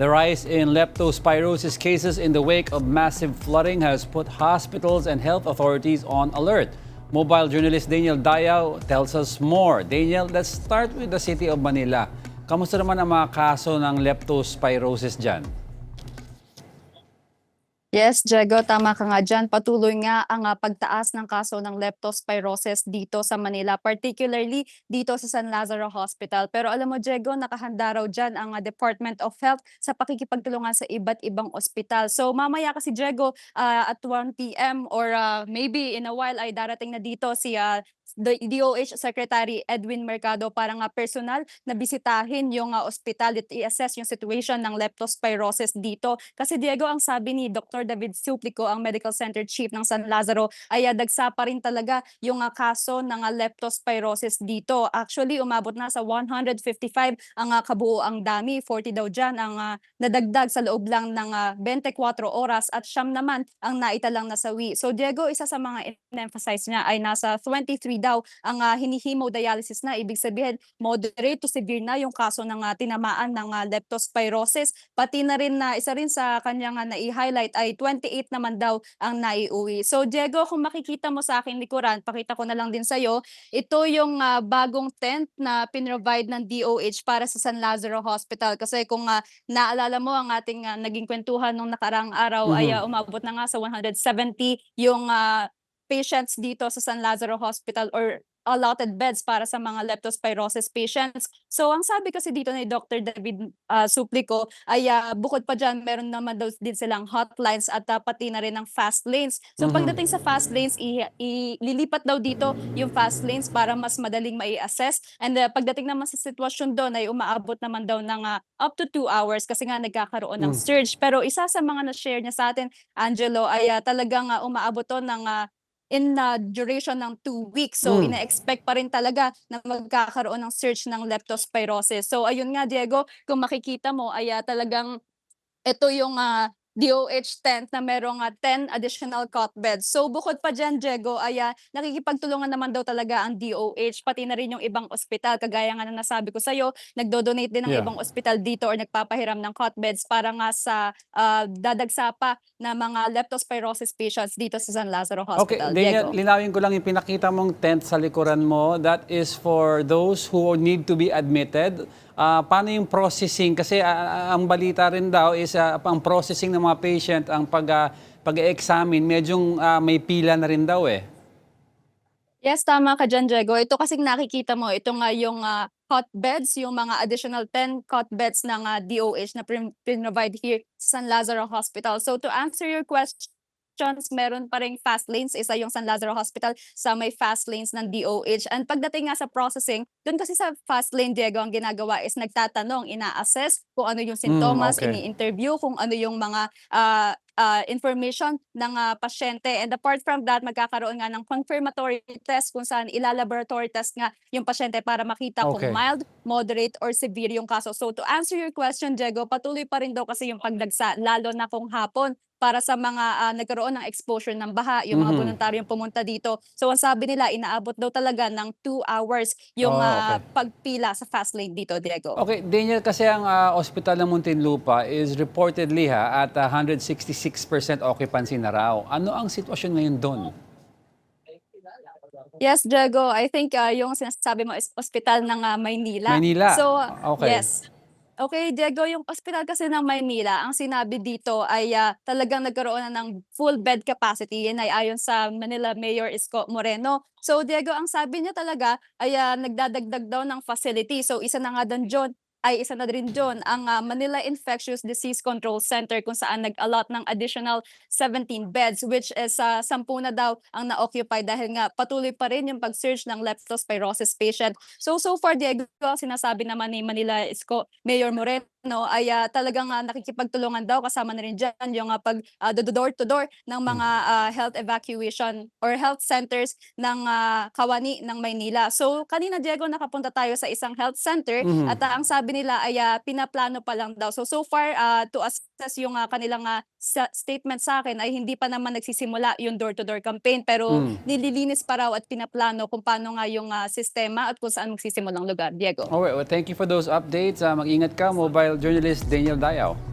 The rise in leptospirosis cases in the wake of massive flooding has put hospitals and health authorities on alert. Mobile journalist Daniel Dayao tells us more. Daniel, let's start with the city of Manila. Kamusta naman ang mga kaso ng leptospirosis dyan? Yes, Diego, tama ka nga dyan. Patuloy nga ang pagtaas ng kaso ng leptospirosis dito sa Manila, particularly dito sa San Lazaro Hospital. Pero alam mo, Diego, nakahanda raw dyan ang Department of Health sa pakikipagtulungan sa iba't ibang ospital. So mamaya kasi, Diego, at 1 p.m. or maybe in a while ay darating na dito si the DOH Secretary Edwin Mercado para nga personal na bisitahin yung ospital at i-assess yung situation ng leptospirosis dito. Kasi Diego, ang sabi ni Dr. David Suplico, ang Medical Center Chief ng San Lazaro, ay dagsa pa rin talaga yung kaso ng leptospirosis dito. Actually, umabot na sa 155 ang kabuoang dami. 40 daw dyan ang nadagdag sa loob lang ng 24 oras at siyam naman ang naitalang nasawi. So Diego, isa sa mga in-emphasize niya ay nasa 23 daw ang hinihemodialysis na. Ibig sabihin, moderate to severe na yung kaso ng tinamaan ng leptospirosis. Pati na rin na isa rin sa kanyang nai-highlight ay 28 naman daw ang naiuwi. So Diego, kung makikita mo sa aking likuran, pakita ko na lang din sa'yo, ito yung bagong tent na pinrovide ng DOH para sa San Lazaro Hospital. Kasi kung naalala mo ang ating naging kwentuhan nung nakarang araw ay umabot na nga sa 170 yung patients dito sa San Lazaro Hospital or allotted beds para sa mga leptospirosis patients. So ang sabi kasi dito ni Dr. David Suplico ay bukod pa dyan, meron naman daw din silang hotlines at pati na rin ng fast lanes. So pagdating sa fast lanes, ililipat daw dito yung fast lanes para mas madaling mai-assess. And pagdating naman sa sitwasyon doon ay umaabot naman daw ng up to 2 hours kasi nga nagkakaroon ng surge. Pero isa sa mga na-share niya sa atin, Angelo, ay talagang umaabot to ng in duration ng 2 weeks. So ina-expect pa rin talaga na magkakaroon ng surge ng leptospirosis. So ayun nga, Diego, kung makikita mo ay talagang ito yung DOH tent na merong 10 additional cot beds. So bukod pa dyan, Diego, ay nakikipagtulungan naman daw talaga ang DOH, pati na rin yung ibang ospital. Kagaya nga na nasabi ko sa'yo, nagdo-donate din ng ibang ospital dito or nagpapahiram ng cot beds para nga sa dadagsa pa na mga leptospirosis patients dito sa San Lazaro Hospital. Okay, Daniel, Diego. linawin ko lang yung pinakita mong tent sa likuran mo. That is for those who need to be admitted. Paano yung processing? Kasi ang balita rin daw is ang processing ng mga patient, ang pag-examine, medyong may pila na rin daw eh. Yes, tama ka dyan, Diego. Ito kasing nakikita mo, ito nga yung cot beds, yung mga additional 10 cot beds ng DOH na provide here sa San Lazaro Hospital. So to answer your question, meron pa ring fast lanes. Isa yung San Lazaro Hospital sa may fast lanes ng DOH. And pagdating nga sa processing, doon kasi sa fast lane, Diego, ang ginagawa is nagtatanong, ina-assess kung ano yung sintomas, Okay. ini-interview kung ano yung mga information ng pasyente. And apart from that, magkakaroon nga ng confirmatory test kung saan ilalaboratory test nga yung pasyente para makita kung Okay. mild, moderate, or severe yung kaso. So to answer your question, Diego, patuloy pa rin daw kasi yung pagdagsa, lalo na kung hapon, para sa mga nagkaroon ng exposure ng baha, yung mga voluntaryong pumunta dito. So ang sabi nila, inaabot daw talaga ng 2 hours yung Okay. pagpila sa fast lane dito, Diego. Okay, Daniel, kasi ang ospital ng Muntinlupa is reportedly at 166% occupancy na raw. Ano ang sitwasyon ngayon doon? Yes, Diego, I think yung sinasabi mo is ospital ng Maynila. Maynila? So, Okay. yes. Okay, Diego, yung ospital kasi ng Maynila, ang sinabi dito ay talagang nagkaroon na ng full bed capacity. Yan ay ayon sa Manila Mayor Isko Moreno. So, Diego, ang sabi niya talaga ay nagdadagdag daw ng facility. So, isa na rin doon ang Manila Infectious Disease Control Center kung saan nag-allot ng additional 17 beds, which is 10 na daw ang na-occupy dahil nga patuloy pa rin yung pag-surge ng leptospirosis patient. So far, Diego, ang sinasabi naman ni Manila Isko Mayor Moreno ay talagang nakikipagtulungan daw, kasama na rin dyan yung door to door ng mga health evacuation or health centers ng Kawani ng Maynila. So kanina, Diego, nakapunta tayo sa isang health center at ang sabi nila ay pinaplano pa lang daw. So far, to assess yung kanilang statement sa akin ay hindi pa naman nagsisimula yung door-to-door campaign, pero nililinis pa raw at pinaplano kung paano nga yung sistema at kung saan magsisimulang lugar, Diego. Alright, well, thank you for those updates. Mag-ingat ka, mobile journalist Daniel Dayao.